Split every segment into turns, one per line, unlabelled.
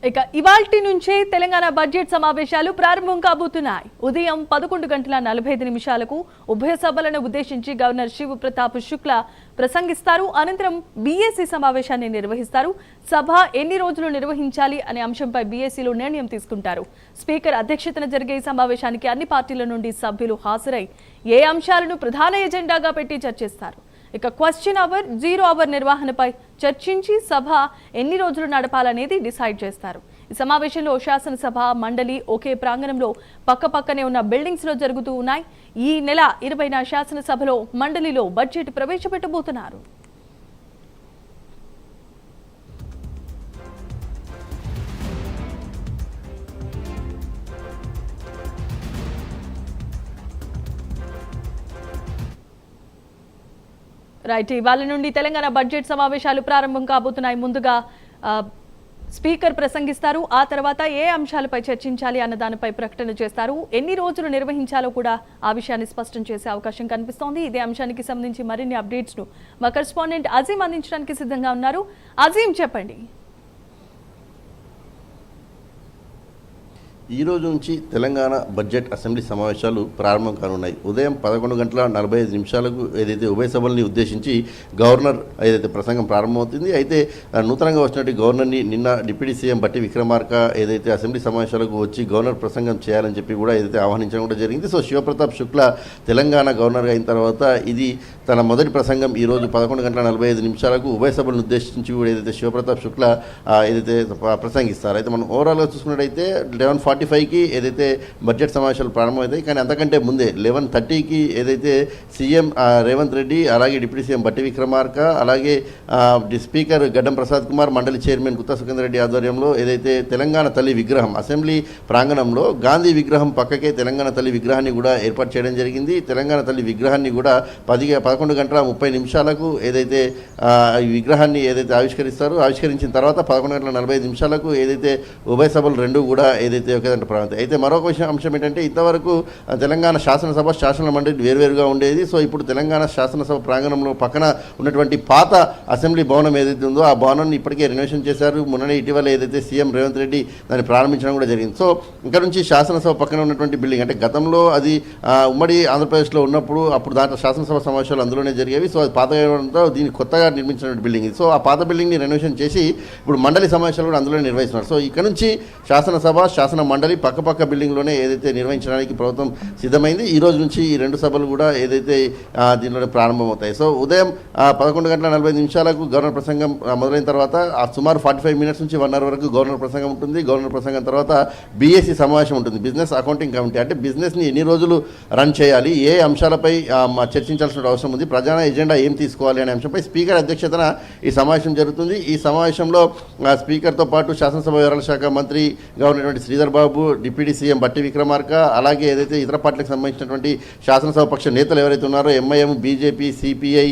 ఇక ఇవాల్టి నుంచే తెలంగాణ బడ్జెట్ సమావేశాలు ప్రారంభం కాబోతున్నాయి. ఉదయం 11:45 ఉభయ సభలను ఉద్దేశించి గవర్నర్ శివ్ ప్రతాప్ శుక్లా ప్రసంగిస్తారు. అనంతరం బీఏసీ సమావేశాన్ని నిర్వహిస్తారు. సభ ఎన్ని రోజులు నిర్వహించాలి అనే అంశంపై బీఏసీలో నిర్ణయం తీసుకుంటారు. స్పీకర్ అధ్యక్షతన జరిగే ఈ సమావేశానికి అన్ని పార్టీల నుండి సభ్యులు హాజరై ఏ అంశాలను ప్రధాన ఎజెండాగా పెట్టి చర్చిస్తారు. ఇక క్వశ్చన్ అవర్, జీరో అవర్ నిర్వహణపై చర్చించి సభ ఎన్ని రోజులు నడపాలనేది డిసైడ్ చేస్తారు. ఈ సమావేశంలో శాసనసభ, మండలి ఒకే ప్రాంగణంలో పక్కపక్కనే ఉన్న బిల్డింగ్స్ లో జరుగుతూ ఉన్నాయి. ఈ నెల 20న శాసనసభలో, మండలిలో బడ్జెట్ ప్రవేశపెట్టబోతున్నారు. రైట్, ఇవాళ నుండి తెలంగాణ బడ్జెట్ సమావేశాలు ప్రారంభం కాబోతున్నాయి. ముందుగా స్పీకర్ ప్రసంగిస్తారు. ఆ తర్వాత ఏ అంశాలపై చర్చించాలి అన్న దానిపై ప్రకటన చేస్తారు. ఎన్ని రోజులు నిర్వహించాలో కూడా ఆ విషయాన్ని స్పష్టం చేసే అవకాశం కనిపిస్తోంది. ఇదే అంశానికి సంబంధించి మరిన్ని అప్డేట్స్ ను మా కరెస్పాండెంట్ అజీం అందించడానికి సిద్ధంగా ఉన్నారు. అజీం, చెప్పండి.
ఈ రోజు నుంచి తెలంగాణ బడ్జెట్ అసెంబ్లీ సమావేశాలు ప్రారంభం కానున్నాయి. ఉదయం 11:45 ఏదైతే ఉభయ సభల్ని ఉద్దేశించి గవర్నర్ ఏదైతే ప్రసంగం ప్రారంభమవుతుంది. అయితే నూతనంగా వచ్చినట్టు గవర్నర్ని నిన్న డిప్యూటీ సీఎం బట్టి విక్రమార్క ఏదైతే అసెంబ్లీ సమావేశాలకు వచ్చి గవర్నర్ ప్రసంగం చేయాలని చెప్పి కూడా ఏదైతే ఆహ్వానించడం కూడా జరిగింది. సో శివప్రతాప్ శుక్లా తెలంగాణ గవర్నర్ అయిన తర్వాత ఇది తన మొదటి ప్రసంగం ఈరోజు 11:45 ఉభయ సభలను ఉద్దేశించి కూడా ఏదైతే శివప్రతాప్ శుక్లా ఏదైతే ప్రసంగిస్తారు. అయితే మనం ఓవరాల్గా చూసుకున్నట్టయితే 11:45కి ఏదైతే బడ్జెట్ సమావేశాలు ప్రారంభమవుతాయి. కానీ అంతకంటే ముందే 11:30కి ఏదైతే సీఎం రేవంత్ రెడ్డి, అలాగే డిప్యూటీ సీఎం బట్టి విక్రమార్క, అలాగే స్పీకర్ గడ్డం ప్రసాద్ కుమార్, మండలి చైర్మన్ గుత్తా సుఖేందర్ రెడ్డి ఆధ్వర్యంలో ఏదైతే తెలంగాణ తల్లి విగ్రహం అసెంబ్లీ ప్రాంగణంలో గాంధీ విగ్రహం పక్కకే తెలంగాణ తల్లి విగ్రహాన్ని కూడా ఏర్పాటు చేయడం జరిగింది. తెలంగాణ తల్లి విగ్రహాన్ని కూడా 11:30 ఏదైతే ఈ విగ్రహాన్ని ఏదైతే ఆవిష్కరించిన తర్వాత 11:45 ఏదైతే ఉభయ సభలు రెండు కూడా ఏదైతే ఒకేదంటే ప్రారంభం. అయితే మరొక అంశం ఏంటంటే ఇంతవరకు తెలంగాణ శాసనసభ, శాసన మండలి వేరువేరుగా ఉండేది. సో ఇప్పుడు తెలంగాణ శాసనసభ ప్రాంగణంలో పక్కన ఉన్నటువంటి పాత అసెంబ్లీ భవనం ఏదైతే ఉందో ఆ భవనాన్ని ఇప్పటికే రెనోవేషన్ చేశారు. మొన్ననే ఇటీవల ఏదైతే సీఎం రేవంత్ రెడ్డి దాన్ని ప్రారంభించడం కూడా జరిగింది. సో ఇక్కడ నుంచి శాసనసభ పక్కన ఉన్నటువంటి బిల్డింగ్, అంటే గతంలో అది ఉమ్మడి ఆంధ్రప్రదేశ్లో ఉన్నప్పుడు అప్పుడు దాంట్లో శాసనసభ సమావేశాలు అందులోనే జరిగేవి. సో అది పాతగా దీన్ని కొత్తగా నిర్మించిన బిల్డింగ్ ఇది. సో ఆ పాత బిల్డింగ్ని రెనోవేషన్ చేసి ఇప్పుడు మండలి సమావేశాలు కూడా అందులోనే నిర్వహిస్తున్నారు. సో ఇక్కడ నుంచి శాసనసభ, శాసన మండలి పక్కపక్క బిల్డింగ్లోనే ఏదైతే నిర్వహించడానికి ప్రభుత్వం సిద్ధమైంది. ఈ రోజు నుంచి ఈ రెండు సభలు కూడా ఏదైతే దీనిలోనే ప్రారంభమవుతాయి. సో ఉదయం 11:45 గవర్నర్ ప్రసంగం మొదలైన తర్వాత సుమారు 45 మినిట్స్ నుంచి 1 అవర్ వరకు గవర్నర్ ప్రసంగం ఉంటుంది. గవర్నర్ ప్రసంగం తర్వాత బీఏసీ సమావేశం ఉంటుంది, బిజినెస్ అకౌంటింగ్ కమిటీ. అంటే బిజినెస్ని ఎన్ని రోజులు రన్ చేయాలి, ఏ అంశాలపై చర్చించాల్సిన అవసరం ఉంది, ప్రధాన ఎజెండా ఏం తీసుకోవాలి అనే అంశంపై స్పీకర్ అధ్యక్షతన ఈ సమావేశం జరుగుతుంది. ఈ సమావేశంలో స్పీకర్తో పాటు శాసనసభ వ్యవహారాల శాఖ మంత్రిగా ఉన్నటువంటి శ్రీధర్ బాబు, డిప్యూటీ సీఎం బట్టి విక్రమార్క, అలాగే ఏదైతే ఇతర పార్టీలకు సంబంధించినటువంటి శాసనసభ పక్ష నేతలు ఎవరైతే ఉన్నారో ఎంఐఎం, బీజేపీ, సిపిఐ,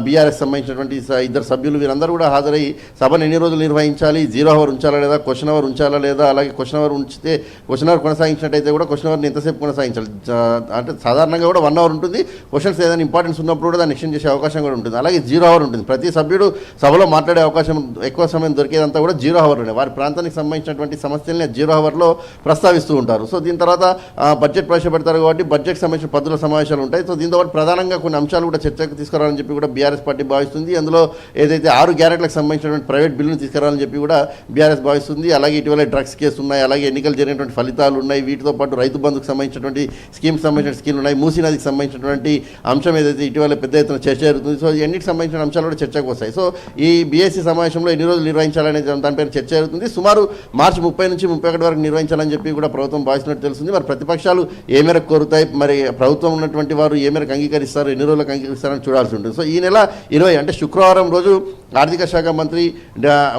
బీఆర్ఎస్ సంబంధించినటువంటి ఇద్దరు సభ్యులు వీరందరూ కూడా హాజరై సభను ఎన్ని రోజులు నిర్వహించాలి, 0 అవర్ ఉంచాలా లేదా, క్వశ్చన్ అవర్ ఉంచాలా లేదా, అలాగే క్వశ్చన్ అవర్ ఉంచితే క్వశ్చన్ అవర్ కొనసాగించినట్టయితే కూడా క్వశ్చన్ అవర్ని ఎంతసేపు కొనసాగించాలి, అంటే సాధారణంగా కూడా 1 అవర్ ఉంటుంది. క్వశ్చన్స్ ఏదైనా ఇంపార్టెన్స్ ఉన్నప్పుడు కూడా దాన్ని ఎక్స్టెండ్ చేసే అవకాశం కూడా ఉంటుంది. అలాగే 0 అవర్ ఉంటుంది. ప్రతి సభ్యుడు సభలో మాట్లాడే అవకాశం ఎక్కువ సమయం దొరికేదంతా కూడా 0 అవర్లోనే వారి ప్రాంతానికి సంబంధించినటువంటి సమస్యల్ని 0 అవర్లో ప్రస్తావిస్తూ ఉంటారు. సో దీని తర్వాత బడ్జెట్ ప్రవేశపెడతారు కాబట్టి బడ్జెట్ సంబంధించిన పద్ధతుల సమావేశాలు ఉంటాయి. సో దీంతో పాటు ప్రధానంగా కొన్ని అంశాలు కూడా చర్చకు తీసుకురావాలని చెప్పి కూడా బీఆర్ఎస్ పార్టీ భావిస్తుంది. అందులో ఏదైతే 6 గ్యారెంట్లకు సంబంధించినటువంటి ప్రైవేట్ బిల్లును తీసుకురావాలని చెప్పి కూడా బీఆర్ఎస్ భావిస్తుంది. అలాగే ఇటీవల డ్రగ్స్ కేసు ఉన్నాయి, అలాగే ఎన్నికలు జరిగినటువంటి ఫలితాలు ఉన్నాయి, వీటితో పాటు రైతు బంధుకు సంబంధించినటువంటి సంబంధించిన స్కీమ్లు ఉన్నాయి, మూసీ నదికి సంబంధించినటువంటి అంశం ఏదైతే ఇటీవల పెద్ద ఎత్తున చర్చ జరుగుతుంది. సో ఎన్నిటికి సంబంధించిన అంశాలు కూడా చర్చకు వస్తాయి. సో ఈ బీఎస్సీ సమావేశంలో ఎన్ని రోజులు నిర్వహించాలనే దానిపైన చర్చ జరుగుతుంది. సుమారు మార్చి 30 నుంచి 31 వరకు నిర్వహించాలని చెప్పి కూడా ప్రభుత్వం భావిస్తున్నట్టు తెలుస్తుంది. మరి ప్రతిపక్షాలు ఏ మేరకు కోరుతాయి, మరి ప్రభుత్వం ఉన్నటువంటి వారు ఏ మేరకు అంగీకరిస్తారు, ఎన్ని రోజులకు అంగీకరిస్తారని చూడాల్సి ఉంటుంది. సో ఈ నెల 20 అంటే శుక్రవారం రోజు ఆర్థిక శాఖ మంత్రి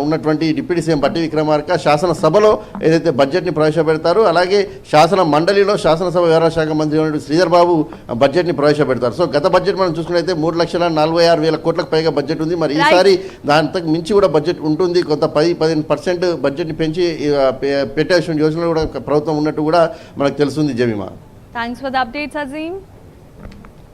ఉన్నటువంటి డిప్యూటీ సీఎం బట్టి విక్రమార్క శాసనసభలో ఏదైతే బడ్జెట్ని ప్రవేశపెడతారు, అలాగే శాసన మండలిలో శాసనసభ వ్యవహారాల శాఖ మంత్రి ఉన్నటువంటి శ్రీధర్ బాబు బడ్జెట్ని ప్రవేశపెడతారు. సో గత బడ్జెట్ మనం చూసుకున్నట్లయితే 3,46,000 కోట్లకు పైగా బడ్జెట్ ఉంది. మరి ఈసారి దాంతకు మించి కూడా బడ్జెట్ ఉంటుంది. కొంత 10-15% బడ్జెట్ని పెంచి పెట్టాల్సిన యోజనలు కూడా ప్రభుత్వం ఉన్నట్టు కూడా మనకు తెలుస్తుంది. Jemimah,
thanks for the updates Azeem.